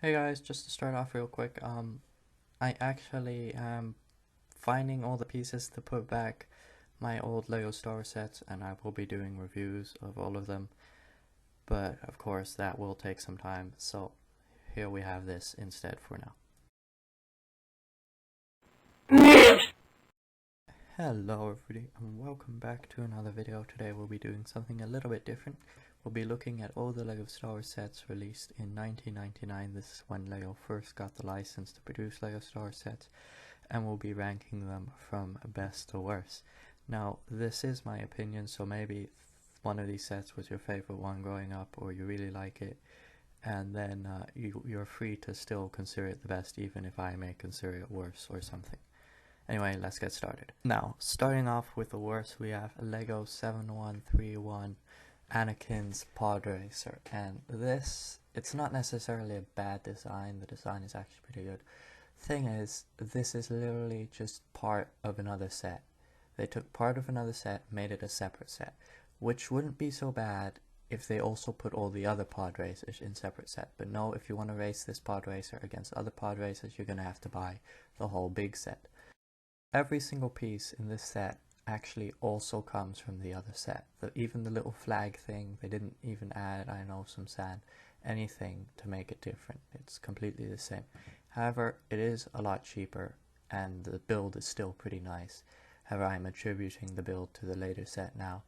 Hey guys, just to start off real quick, I actually am finding all the pieces to put back my old LEGO Star Wars sets, and I will be doing reviews of all of them, but of course that will take some time, so here we have this instead for now. Hello everybody, and welcome back to another video. Today we'll be doing something a little bit different. We'll be looking at all the LEGO Star Wars sets released in 1999. This is when LEGO first got the license to produce LEGO Star Wars sets, and we'll be ranking them from best to worst. Now, this is my opinion, so maybe one of these sets was your favorite one growing up, or you really like it, and then you're free to still consider it the best, even if I may consider it worse or something. Anyway, let's get started. Now, starting off with the worst, we have LEGO 7131 Anakin's Pod Racer, and this, it's not necessarily a bad design. The design is actually pretty good. Thing is, this is literally just part of another set. They took part of another set, made it a separate set, which wouldn't be so bad if they also put all the other pod racers in separate set. But no, if you want to race this pod racer against other pod racers, you're going to have to buy the whole big set. Every single piece in this set actually also comes from the other set. Even the little flag thing, they didn't even add, I know, some sand, anything to make it different. It's completely the same. However, it is a lot cheaper, and the build is still pretty nice. However, I'm attributing the build to the later set now,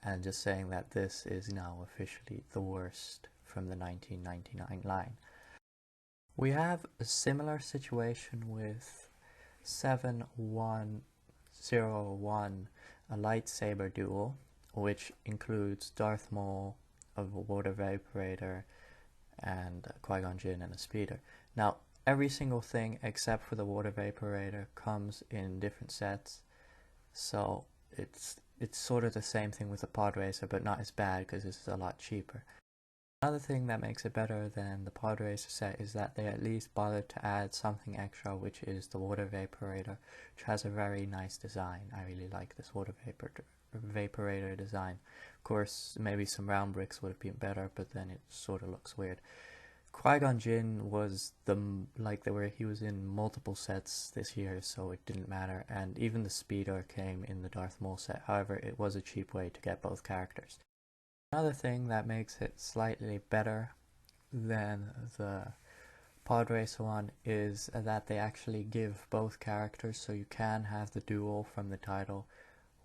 and just saying that this is now officially the worst from the 1999 line. We have a similar situation with 7101, a lightsaber duel, which includes Darth Maul, a water vaporator, and Qui-Gon Jinn and a speeder. Now, every single thing except for the water vaporator comes in different sets, so it's sort of the same thing with the pod racer, but not as bad because this is a lot cheaper. Another thing that makes it better than the pod racer set is that they at least bothered to add something extra, which is the water vaporator, which has a very nice design. I really like this water vaporator design. Of course, maybe some round bricks would have been better, but then it sort of looks weird. Qui-Gon Jinn was he was in multiple sets this year, so it didn't matter, and even the speeder came in the Darth Maul set. However, it was a cheap way to get both characters. Another thing that makes it slightly better than the pod racer one is that they actually give both characters, so you can have the duel from the title,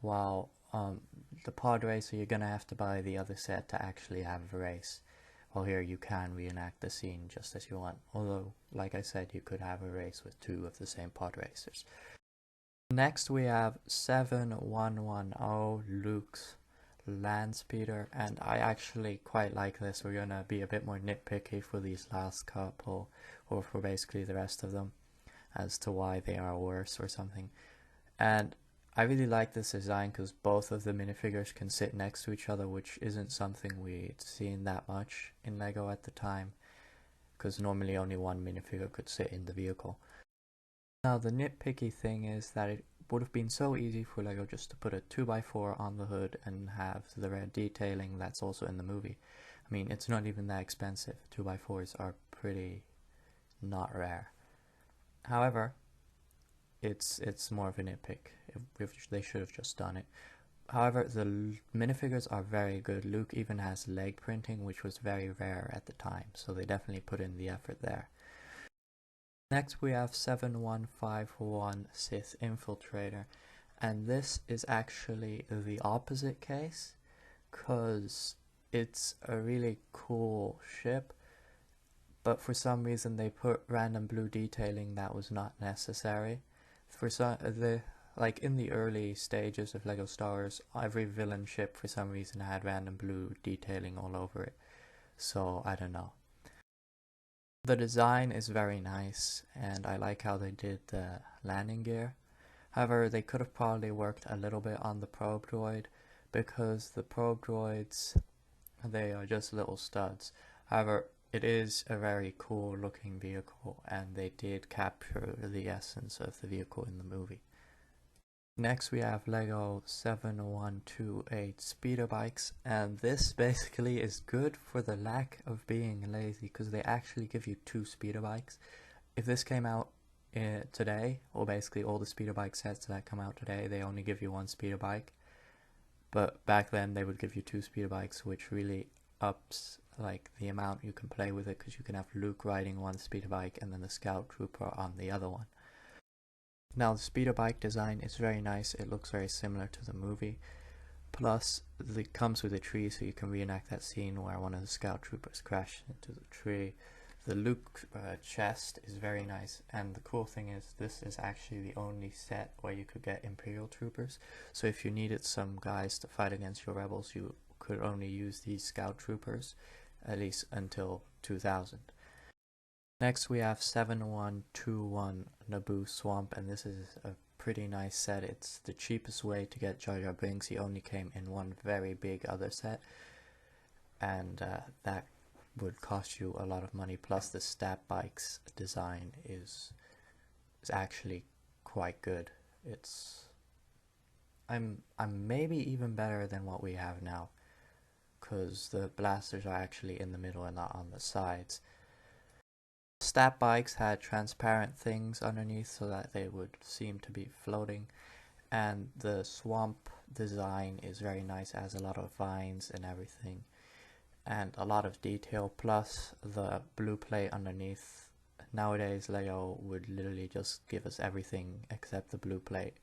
while the pod racer you're gonna have to buy the other set to actually have a race. Well, here you can reenact the scene just as you want, although, like I said, you could have a race with two of the same pod racers. Next we have 7110 Luke's Land Speeder, and I actually quite like this. We're gonna be a bit more nitpicky for these last couple, or for basically the rest of them, as to why they are worse or something. And I really like this design because both of the minifigures can sit next to each other, which isn't something we'd seen that much in LEGO at the time, because normally only one minifigure could sit in the vehicle. Now the nitpicky thing is that it would have been so easy for LEGO just to put a 2x4 on the hood and have the red detailing that's also in the movie. I mean, it's not even that expensive. 2x4s are pretty not rare. However, it's more of a nitpick. If they should have just done it. However, the minifigures are very good. Luke even has leg printing, which was very rare at the time, so they definitely put in the effort there. Next we have 7151 Sith Infiltrator, and this is actually the opposite case, because it's a really cool ship, but for some reason they put random blue detailing that was not necessary. For some, like in the early stages of LEGO Star Wars, every villain ship for some reason had random blue detailing all over it, so I don't know. The design is very nice, and I like how they did the landing gear. However, they could have probably worked a little bit on the probe droid, because the probe droids, they are just little studs. However, it is a very cool looking vehicle, and they did capture the essence of the vehicle in the movie. Next we have LEGO 7128 speeder bikes, and this basically is good for the lack of being lazy because they actually give you 2 speeder bikes. If this came out today, or basically all the speeder bike sets that come out today, they only give you 1 speeder bike. But back then they would give you 2 speeder bikes, which really ups like the amount you can play with it, because you can have Luke riding 1 speeder bike and then the Scout Trooper on the other one. Now the speeder bike design is very nice, it looks very similar to the movie, plus it comes with a tree so you can reenact that scene where one of the Scout Troopers crashed into the tree. The Luke chest is very nice, and the cool thing is this is actually the only set where you could get Imperial Troopers, so if you needed some guys to fight against your rebels you could only use these Scout Troopers, at least until 2000. Next we have 7121 Naboo Swamp, and this is a pretty nice set. It's the cheapest way to get Jar Jar Binks. He only came in one very big other set, and that would cost you a lot of money. Plus the Stat Bikes design is actually quite good. I'm maybe even better than what we have now, because the blasters are actually in the middle and not on the sides. Stat bikes had transparent things underneath so that they would seem to be floating, and the swamp design is very nice. It has a lot of vines and everything and a lot of detail, plus the blue plate underneath. Nowadays LEGO would literally just give us everything except the blue plate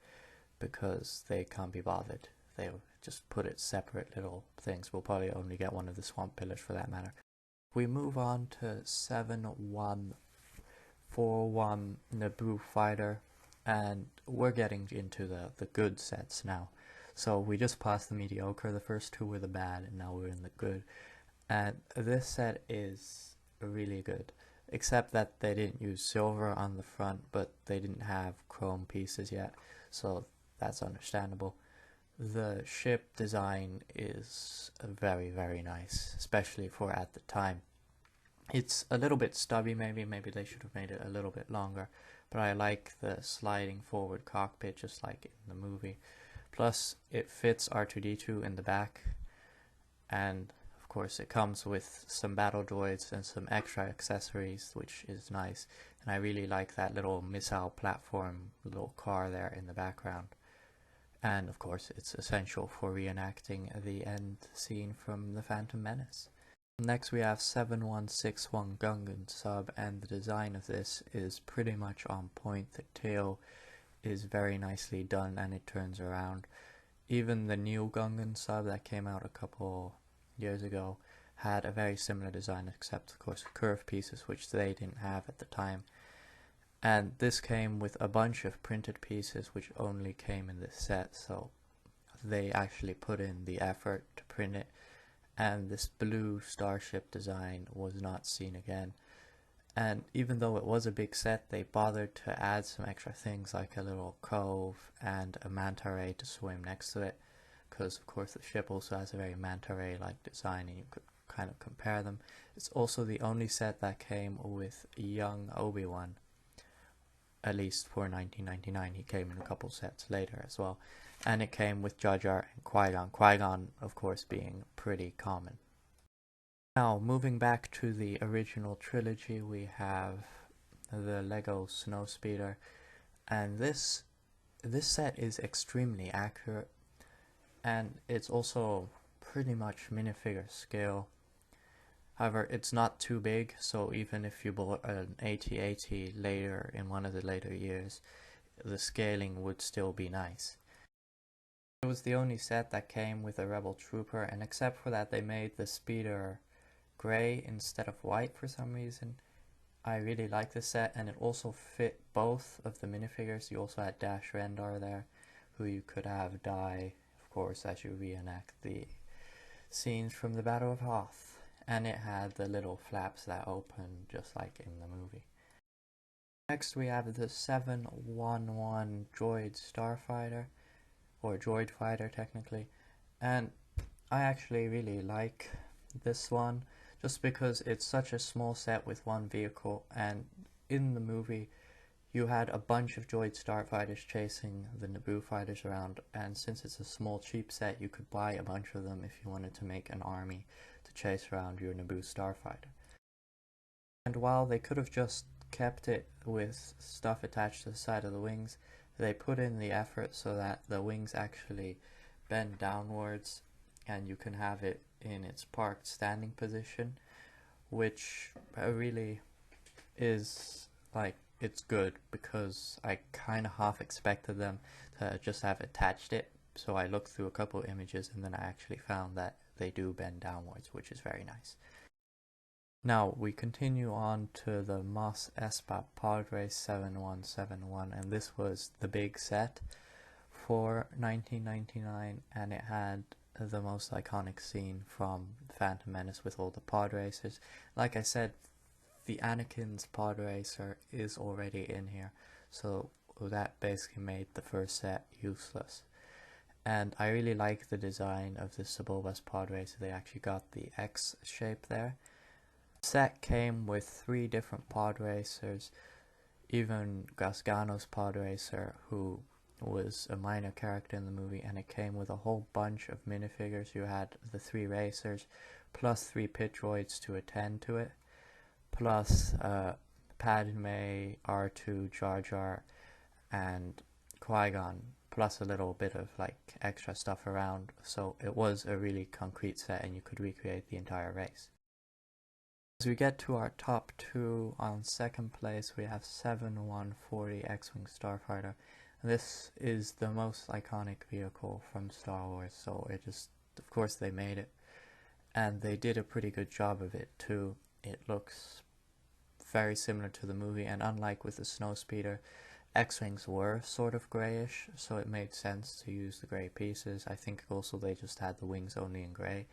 because they can't be bothered. They just put it separate little things. We'll probably only get one of the swamp pillars for that matter. We move on to 7141 Naboo Fighter, and we're getting into the good sets now. So we just passed the mediocre, the first 2 were the bad, and now we're in the good. And this set is really good, except that they didn't use silver on the front, but they didn't have chrome pieces yet, so that's understandable. The ship design is very, very nice, especially for at the time. It's a little bit stubby, maybe they should have made it a little bit longer, but I like the sliding forward cockpit just like in the movie. Plus it fits R2-D2 in the back, and of course it comes with some battle droids and some extra accessories, which is nice, and I really like that little missile platform little car there in the background. And of course it's essential for reenacting the end scene from The Phantom Menace. Next we have 7161 Gungan sub, and the design of this is pretty much on point. The tail is very nicely done and it turns around. Even the new Gungan sub that came out a couple years ago had a very similar design, except of course curved pieces, which they didn't have at the time. And this came with a bunch of printed pieces which only came in this set, so they actually put in the effort to print it, and this blue starship design was not seen again. And even though it was a big set, they bothered to add some extra things like a little cove and a manta ray to swim next to it, because of course the ship also has a very manta ray like design and you could kind of compare them. It's also the only set that came with young Obi-Wan, at least for 1999. He came in a couple sets later as well, and it came with Jar Jar and Qui-Gon. Qui-Gon of course being pretty common. Now moving back to the original trilogy, we have the LEGO Snowspeeder, and this set is extremely accurate, and it's also pretty much minifigure scale. However, it's not too big, so even if you bought an AT-AT later in one of the later years, the scaling would still be nice. It was the only set that came with a Rebel Trooper, and except for that they made the speeder gray instead of white for some reason. I really like this set, and it also fit both of the minifigures. You also had Dash Rendar there, who you could have die, of course, as you reenact the scenes from the Battle of Hoth. And it had the little flaps that open just like in the movie. Next we have the 711 Droid Starfighter, or Droid Fighter technically, and I actually really like this one just because it's such a small set with one vehicle, and in the movie you had a bunch of droid starfighters chasing the Naboo fighters around, and since it's a small cheap set, you could buy a bunch of them if you wanted to make an army to chase around your Naboo starfighter. And while they could have just kept it with stuff attached to the side of the wings, they put in the effort so that the wings actually bend downwards and you can have it in its parked standing position, which really is like, it's good, because I kind of half expected them to just have attached it. So I looked through a couple images and then I actually found that they do bend downwards, which is very nice. Now we continue on to the Mos Espa Pod Race 7171, and this was the big set for 1999, and it had the most iconic scene from Phantom Menace with all the pod racers. Like I said, the Anakin's pod racer is already in here, so that basically made the first set useless. And I really like the design of the Sebulba's pod racer. They actually got the X shape there. The set came with 3 different pod racers, even Gasgano's pod racer, who was a minor character in the movie, and it came with a whole bunch of minifigures. You had the 3 racers, plus 3 pit droids to attend to it, plus Padme, R2, Jar Jar, and Qui-Gon, plus a little bit of like extra stuff around. So it was a really concrete set and you could recreate the entire race. As we get to our top 2, on second place we have 7140 X-Wing Starfighter. This is the most iconic vehicle from Star Wars, so it just, of course they made it, and they did a pretty good job of it too. It looks very similar to the movie, and unlike with the Snowspeeder, X-Wings were sort of greyish, so it made sense to use the grey pieces. I think also they just had the wings only in grey.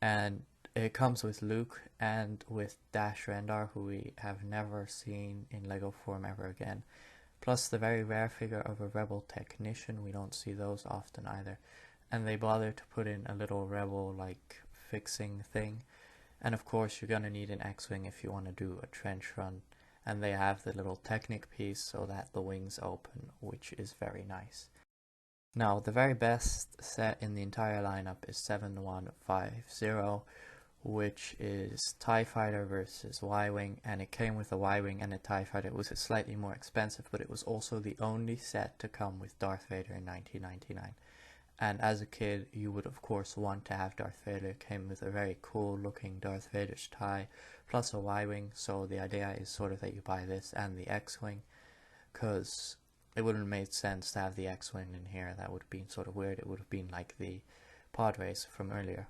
And it comes with Luke and with Dash Rendar, who we have never seen in Lego form ever again. Plus the very rare figure of a Rebel technician, we don't see those often either. And they bothered to put in a little Rebel like fixing thing. And of course you're gonna need an X-Wing if you want to do a trench run. And they have the little Technic piece so that the wings open, which is very nice. Now the very best set in the entire lineup is 7150, which is TIE Fighter versus Y-Wing, and it came with a Y-Wing and a TIE Fighter. It was slightly more expensive, but it was also the only set to come with Darth Vader in 1999. And as a kid, you would of course want to have Darth Vader. It came with a very cool looking Darth Vader's tie, plus a Y-Wing, so the idea is sort of that you buy this and the X-Wing, because it wouldn't have made sense to have the X-Wing in here. That would have been sort of weird. It would have been like the pod race from earlier.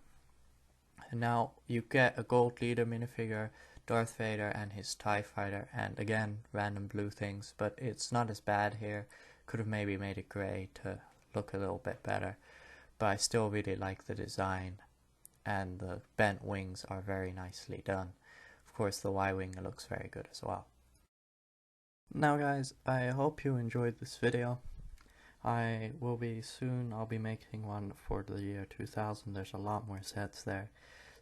And now you get a Gold Leader minifigure, Darth Vader and his TIE Fighter, and again random blue things, but it's not as bad here. Could have maybe made it grey to look a little bit better, but I still really like the design, and the bent wings are very nicely done. Of course the Y-Wing looks very good as well. Now guys, I hope you enjoyed this video. I'll be making one for the year 2000. There's a lot more sets there,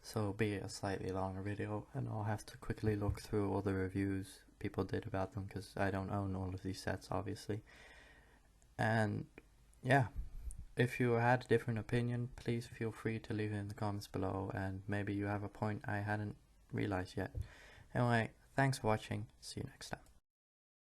so it'll be a slightly longer video, and I'll have to quickly look through all the reviews people did about them, because I don't own all of these sets obviously. And yeah, if you had a different opinion, please feel free to leave it in the comments below, and maybe you have a point I hadn't realized yet. Anyway, thanks for watching, see you next time.